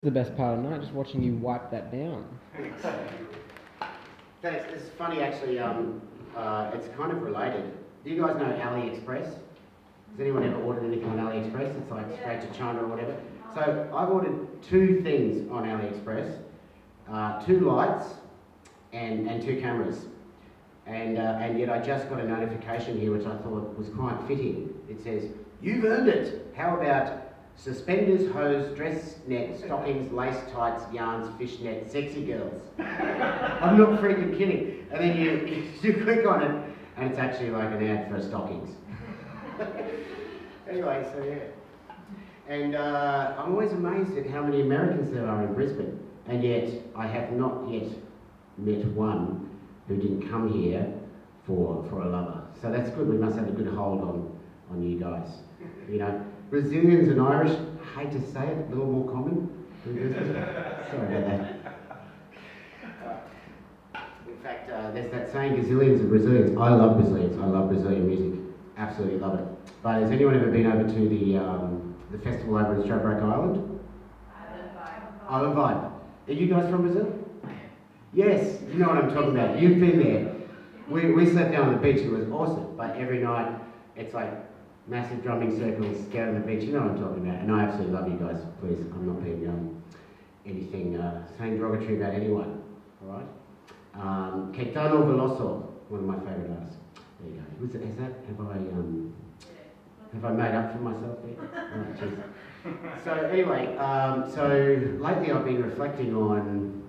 The best part of the night, just watching you wipe that down. Thanks. It's funny actually. It's kind of related. Do you guys know AliExpress? Has anyone ever ordered anything on AliExpress? It's like straight to China or whatever. So I've ordered two things on AliExpress: two lights and two cameras. And yet I just got a notification here which I thought was quite fitting. It says, "You've earned it. How about suspenders, hose, dress net, stockings, lace tights, yarns, fishnet, sexy girls?" I'm not freaking kidding. And then you click on it and it's actually like an ad for stockings. Anyway, so yeah. And I'm always amazed at how many Americans there are in Brisbane. And yet I have not yet met one who didn't come here for a lover. So that's good. We must have a good hold on you guys. You know, Brazilians and Irish, I hate to say it, a little more common in Brisbane. Sorry about that. In fact, there's that saying, gazillions of Brazilians. I love Brazilians. I love Brazilian music. Absolutely love it. But has anyone ever been over to the festival over in Stradbroke Island? Island Vibe. Are you guys from Brazil? Yes, you know what I'm talking about. You've been there. We slept down on the beach. It was awesome. But every night, it's like massive drumming circles down on the beach. You know what I'm talking about. And I absolutely love you guys. Please, I'm not being anything saying derogatory about anyone. All right. Caetano Veloso, one of my favourite artists. There you go. Have I made up for myself there? Oh, so anyway, so lately I've been reflecting on,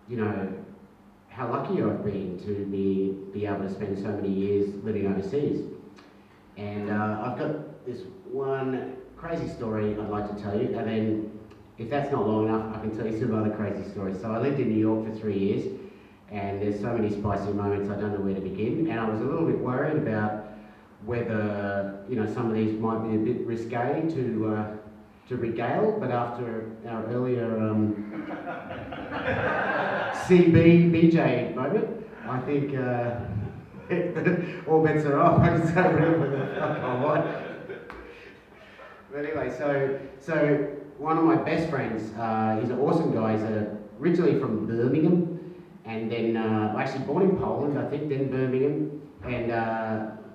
you know, how lucky I've been to be able to spend so many years living overseas. And I've got this one crazy story I'd like to tell you, and then if that's not long enough, I can tell you some other crazy stories. So I lived in New York for 3 years, and there's so many spicy moments I don't know where to begin. And I was a little bit worried about whether, you know, some of these might be a bit risque to regale, but after our earlier BJ moment, I think all bets are off. I can say whatever the fuck I want. But anyway, so one of my best friends, he's an awesome guy. He's originally from Birmingham, and then actually born in Poland, I think, then Birmingham. And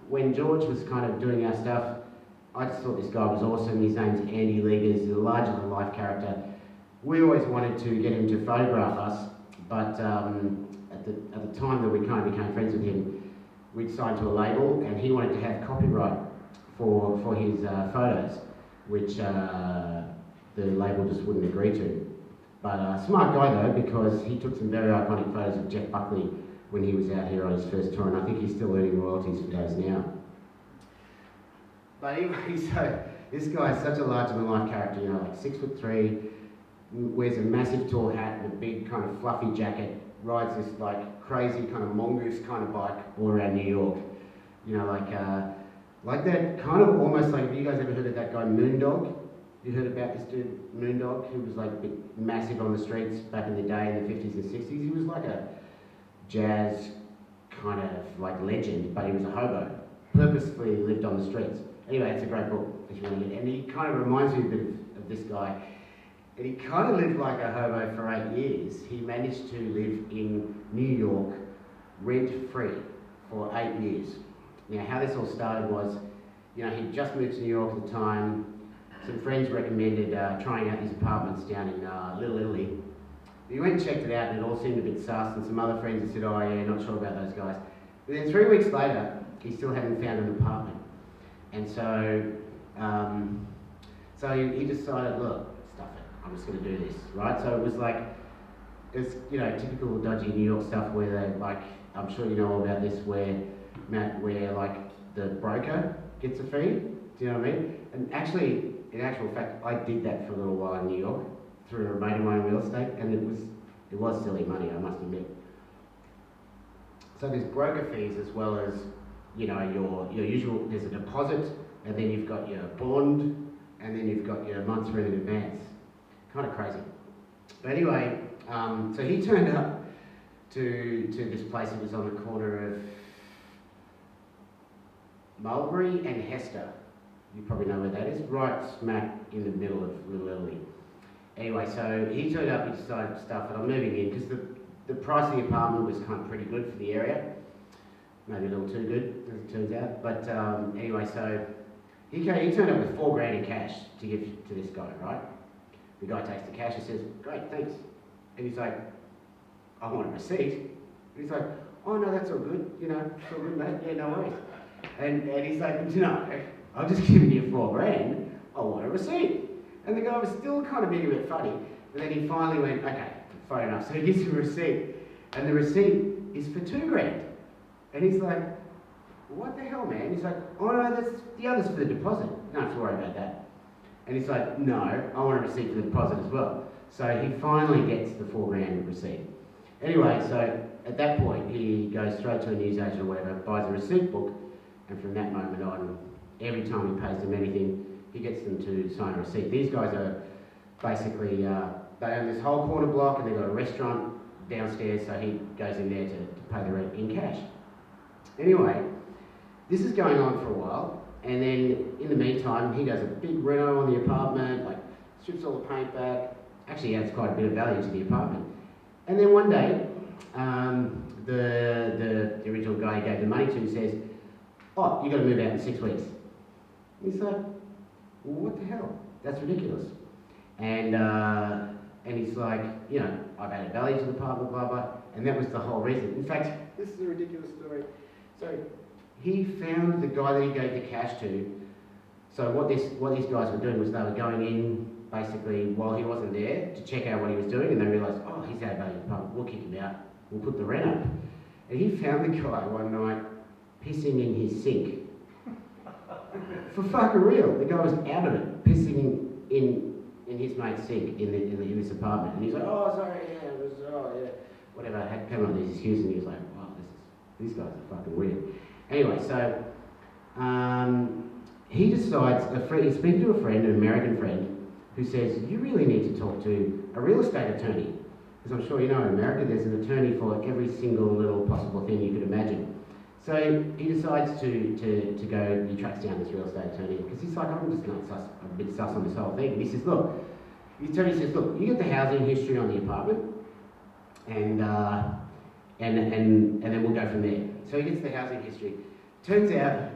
when George was kind of doing our stuff, I just thought this guy was awesome. His name's Andy Liegers. He's a larger-than-life character. We always wanted to get him to photograph us, but at the time that we kind of became friends with him, we'd signed to a label, and he wanted to have copyright for his photos, which the label just wouldn't agree to. But smart guy though, because he took some very iconic photos of Jeff Buckley when he was out here on his first tour, and I think he's still earning royalties for those now. But anyway, so this guy is such a larger-than-life character, you know, like 6'3", wears a massive tall hat and a big kind of fluffy jacket, rides this like crazy kind of mongoose kind of bike all around New York. You know, like that kind of almost like, have you guys ever heard of that guy Moondog? You heard about this dude Moondog? He was like massive on the streets back in the day in the 50s and 60s. He was like a jazz kind of like legend, but he was a hobo. Purposefully lived on the streets. Anyway, it's a great book if you want to get. And he kind of reminds me a bit of this guy. And he kind of lived like a hobo for 8 years. He managed to live in New York rent-free for 8 years. Now, how this all started was, you know, he'd just moved to New York at the time. Some friends recommended trying out these apartments down in Little Italy. We went and checked it out, and it all seemed a bit sus, and some other friends had said, oh yeah, not sure about those guys. But then 3 weeks later, he still hadn't found an apartment. And so he decided, look, stuff it, I'm just going to do this, right? So it was like, it's, you know, typical dodgy New York stuff where they, like, I'm sure you know all about this, where like the broker gets a fee, do you know what I mean? And actually, in actual fact, I did that for a little while in New York through a mate of mine in real estate, and it was silly money, I must admit. So there's broker fees as well as, you know, your usual, there's a deposit, and then you've got your bond, and then you've got your month's rent in advance. Kind of crazy. But anyway, so he turned up to this place. It was on the corner of Mulberry and Hester. You probably know where that is, right smack in the middle of Little Italy. Anyway, so he turned up, he decided stuff, and I'm moving in because the price of the apartment was kind of pretty good for the area. Maybe a little too good, as it turns out. But anyway, so he turned up with $4,000 in cash to give to this guy, right? The guy takes the cash and says, "Great, thanks." And he's like, "I want a receipt." And he's like, "Oh no, that's all good, you know, it's all good, mate, yeah, no worries." And he's like, "No, I've just given you $4,000, I want a receipt." And the guy was still kind of being a bit funny, but then he finally went, "Okay, fair enough." So he gives him a receipt, and the receipt is for $2,000. And he's like, "What the hell, man?" He's like, "Oh no, that's the other's for the deposit. You don't have to worry about that." And he's like, "No, I want a receipt for the deposit as well." So he finally gets the $4,000 receipt. Anyway, so at that point, he goes straight to a newsagent or whatever, buys a receipt book, and from that moment on, every time he pays them anything, he gets them to sign a receipt. These guys are basically, they own this whole corner block, and they've got a restaurant downstairs, so he goes in there to pay the rent in cash. Anyway, this is going on for a while, and then in the meantime, he does a big reno on the apartment, like strips all the paint back, actually adds quite a bit of value to the apartment. And then one day, the original guy he gave the money to says, "Oh, you've got to move out in 6 weeks." And he's like, "Well, what the hell? That's ridiculous." And he's like, "You know, I've added value to the apartment, blah, blah." And that was the whole reason. In fact, this is a ridiculous story. So he found the guy that he gave the cash to. So what these guys were doing was they were going in basically while he wasn't there to check out what he was doing, and they realised, "Oh, he's added value to the apartment, we'll kick him out, we'll put the rent up." And he found the guy one night pissing in his sink. For fucking real. The guy was out of it, pissing in his mate's sink in this apartment. And he's like, "Oh, sorry, yeah, it was, oh, yeah." Whatever, I had come up with these excuses, and he was like, "Wow, these guys are fucking weird." Anyway, so he decides, he's speaking to a friend, an American friend, who says, "You really need to talk to a real estate attorney." Because I'm sure you know in America there's an attorney for every single little possible thing you could imagine. So he decides to go, he tracks down this real estate attorney, because he's like, "I'm just not sus, a bit sus on this whole thing." And he says, "Look," the attorney says, "Look, you get the housing history on the apartment, and then we'll go from there." So he gets the housing history. Turns out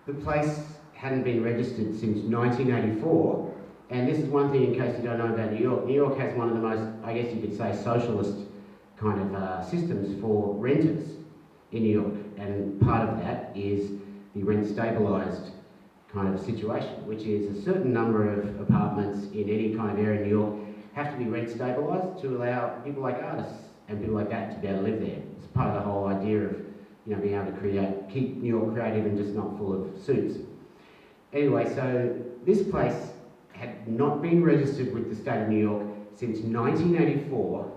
the place hadn't been registered since 1984, and this is one thing in case you don't know about New York. New York has one of the most, I guess you could say, socialist kind of systems for renters in New York, and part of that is the rent stabilised kind of situation, which is a certain number of apartments in any kind of area in New York have to be rent stabilised to allow people like artists and people like that to be able to live there. It's part of the whole idea of, you know, being able to keep New York creative and just not full of suits. Anyway, so this place had not been registered with the state of New York since 1984,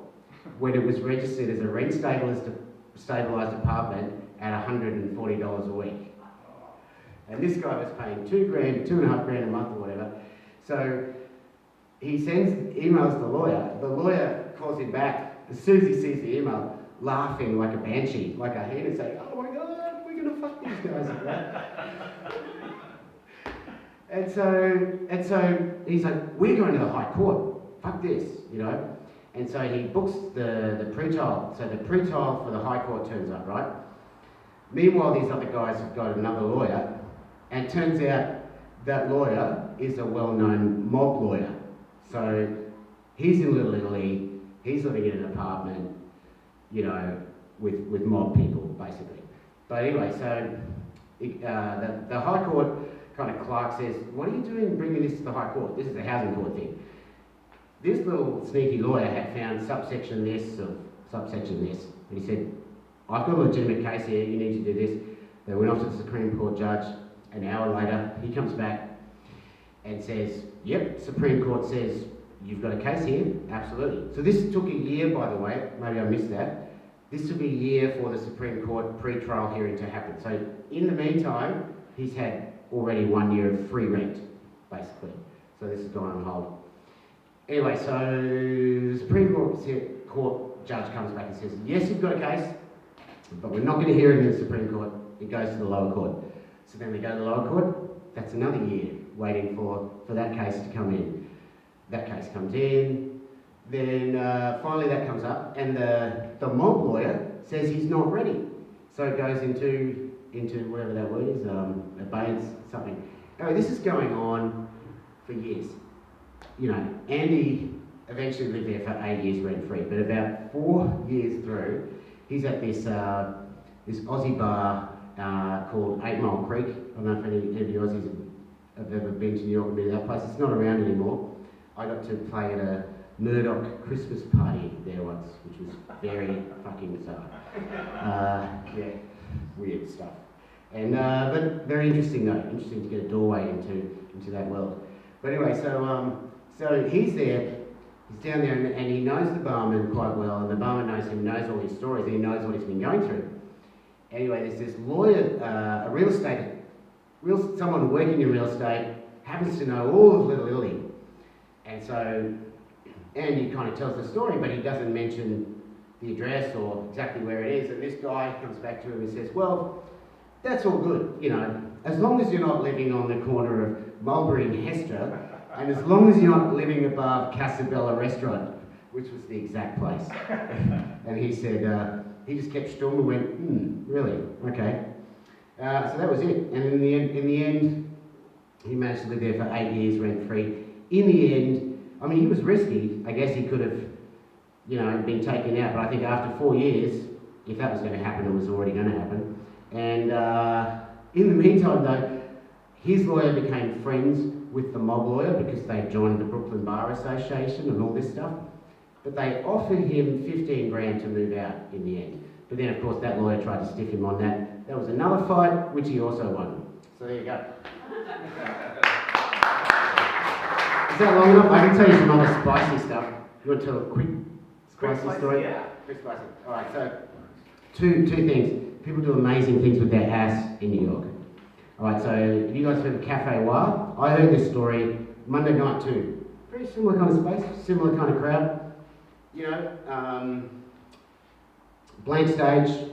when it was registered as a rent stabilised apartment at $140 a week. And this guy was paying $2,000, $2,500 a month or whatever. So he sends emails to the lawyer. The lawyer calls him back as soon as he sees the email, laughing like a banshee, like a hyena, saying, "Oh my God, we're gonna fuck these guys." And so he's like, "We're going to the High Court. Fuck this," you know. And so he books the pre-trial. So the pre-trial for the High Court turns up, right? Meanwhile, these other guys have got another lawyer, and it turns out that lawyer is a well-known mob lawyer. So he's in Little Italy, he's living in an apartment, you know, with mob people, basically. But anyway, so the High Court kind of clerk says, "What are you doing bringing this to the High Court? This is a housing court thing." This little sneaky lawyer had found subsection this or subsection this, and he said, "I've got a legitimate case here, you need to do this." They went off to the Supreme Court judge. An hour later, he comes back and says, "Yep, Supreme Court says you've got a case here." Absolutely. So this took a year, by the way, maybe I missed that. This took a year for the Supreme Court pre-trial hearing to happen. So in the meantime, he's had already 1 year of free rent, basically. So this has gone on hold. Anyway, so the Supreme Court judge comes back and says, "Yes, you've got a case, but we're not going to hear it in the Supreme Court. It goes to the lower court." So then we go to the lower court. That's another year waiting for that case to come in. that case comes in. Then finally that comes up, and the mob lawyer says he's not ready. So it goes into whatever that word is, abeyance, something. Anyway, this is going on for years. You know, Andy eventually lived there for 8 years rent-free, but about 4 years through, he's at this Aussie bar called 8 Mile Creek. I don't know if any of the Aussies have ever been to New York and been to that place. It's not around anymore. I got to play at a Murdoch Christmas party there once, which was very fucking bizarre. Yeah, weird stuff. And but very interesting though. Interesting to get a doorway into that world. But anyway, so he's there. He's down there, and he knows the barman quite well, and the barman knows him, knows all his stories, and he knows what he's been going through. Anyway, there's this lawyer, someone working in real estate, happens to know all of Little Italy. And so Andy kind of tells the story, but he doesn't mention the address or exactly where it is. And this guy comes back to him and says, well, that's all good, you know, as long as you're not living on the corner of Mulberry and Hester, and as long as you're not living above Casabella Restaurant, which was the exact place. And he said, he just kept stum and went, really? Okay. So that was it. And in the end, he managed to live there for 8 years rent-free. In the end, I mean, he was risky. I guess he could have, you know, been taken out. But I think after 4 years, if that was going to happen, it was already going to happen. And in the meantime, though, his lawyer became friends with the mob lawyer because they joined the Brooklyn Bar Association and all this stuff. But they offered him 15 grand to move out in the end. But then, of course, that lawyer tried to stiff him on that. That was another fight, which he also won. So there you go. Is that long enough? I can tell you some other spicy stuff. You want to tell a quick spicy story? Yeah. Quick spicy. All right, so two things. People do amazing things with their ass in New York. All right, so have you guys heard of Cafe Noir? I heard this story Monday night too. Very similar kind of space, similar kind of crowd. You know, blank stage,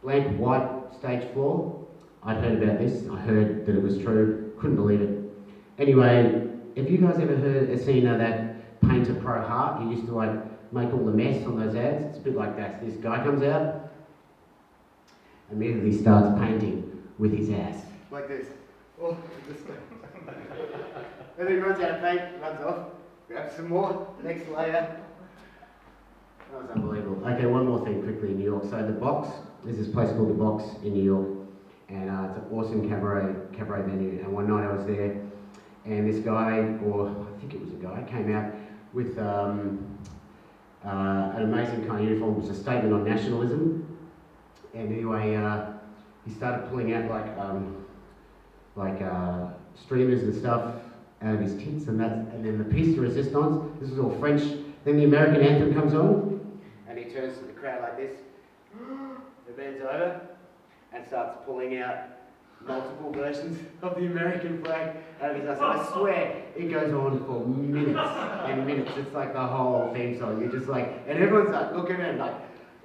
blank white stage floor. I'd heard about this. I heard that it was true. Couldn't believe it. Anyway, have you guys ever seen that painter Pro Hart? He used to like make all the mess on those ads. It's a bit like that. So this guy comes out, immediately starts painting with his ass. Like this. Oh, this way. And then he runs out of paint, runs off, grabs some more, next layer. That was unbelievable. Okay, one more thing quickly in New York. So the Box, there's this place called the Box in New York, and it's an awesome cabaret venue. And one night I was there, and this guy, or I think it was a guy, came out with an amazing kind of uniform. It was a statement on nationalism. And anyway, he started pulling out like streamers and stuff out of his tits, and then the piece de resistance. This was all French. Then the American anthem comes on, and he turns to the crowd like this, and bends over, and starts pulling out multiple versions of the American flag out of his ass. I swear, it goes on for minutes and minutes. It's like the whole theme song. You're just like, and everyone's like looking at him like,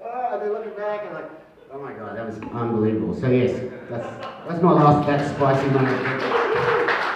oh, and they're looking back and like, oh my god, that was unbelievable. So yes, that's my last, that's spicy moment.